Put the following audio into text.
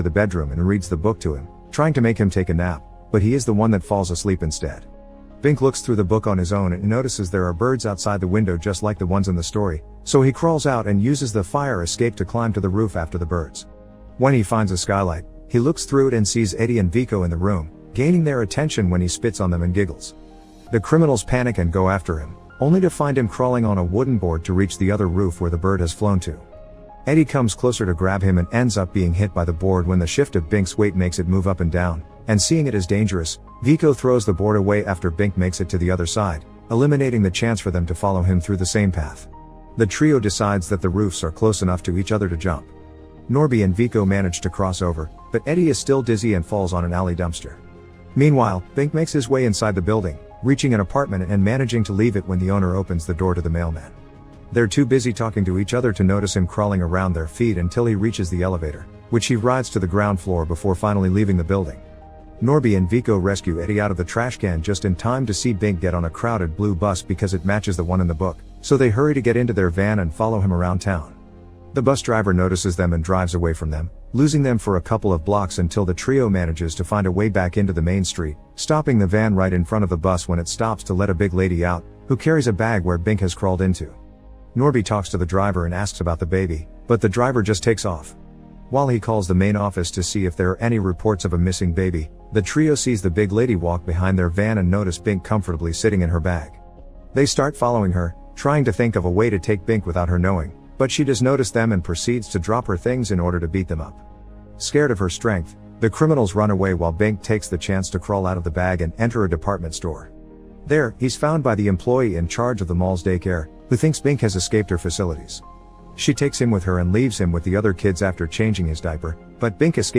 the bedroom and reads the book to him, trying to make him take a nap, but he is the one that falls asleep instead. Bink looks through the book on his own and notices there are birds outside the window just like the ones in the story, so he crawls out and uses the fire escape to climb to the roof after the birds. When he finds a skylight, he looks through it and sees Eddie and Vico in the room, gaining their attention when he spits on them and giggles. The criminals panic and go after him, only to find him crawling on a wooden board to reach the other roof where the bird has flown to. Eddie comes closer to grab him and ends up being hit by the board when the shift of Bink's weight makes it move up and down, and seeing it as dangerous, Vico throws the board away after Bink makes it to the other side, eliminating the chance for them to follow him through the same path. The trio decides that the roofs are close enough to each other to jump. Norby and Vico manage to cross over, but Eddie is still dizzy and falls on an alley dumpster. Meanwhile, Bink makes his way inside the building, reaching an apartment and managing to leave it when the owner opens the door to the mailman. They're too busy talking to each other to notice him crawling around their feet until he reaches the elevator, which he rides to the ground floor before finally leaving the building. Norby and Vico rescue Eddie out of the trash can just in time to see Bink get on a crowded blue bus because it matches the one in the book, so they hurry to get into their van and follow him around town. The bus driver notices them and drives away from them, losing them for a couple of blocks until the trio manages to find a way back into the main street, stopping the van right in front of the bus when it stops to let a big lady out, who carries a bag where Bink has crawled into. Norby talks to the driver and asks about the baby, but the driver just takes off. While he calls the main office to see if there are any reports of a missing baby, the trio sees the big lady walk behind their van and notice Bink comfortably sitting in her bag. They start following her, trying to think of a way to take Bink without her knowing, but she does notice them and proceeds to drop her things in order to beat them up. Scared of her strength, the criminals run away while Bink takes the chance to crawl out of the bag and enter a department store. There, he's found by the employee in charge of the mall's daycare, who thinks Bink has escaped her facilities. She takes him with her and leaves him with the other kids after changing his diaper, but Bink escapes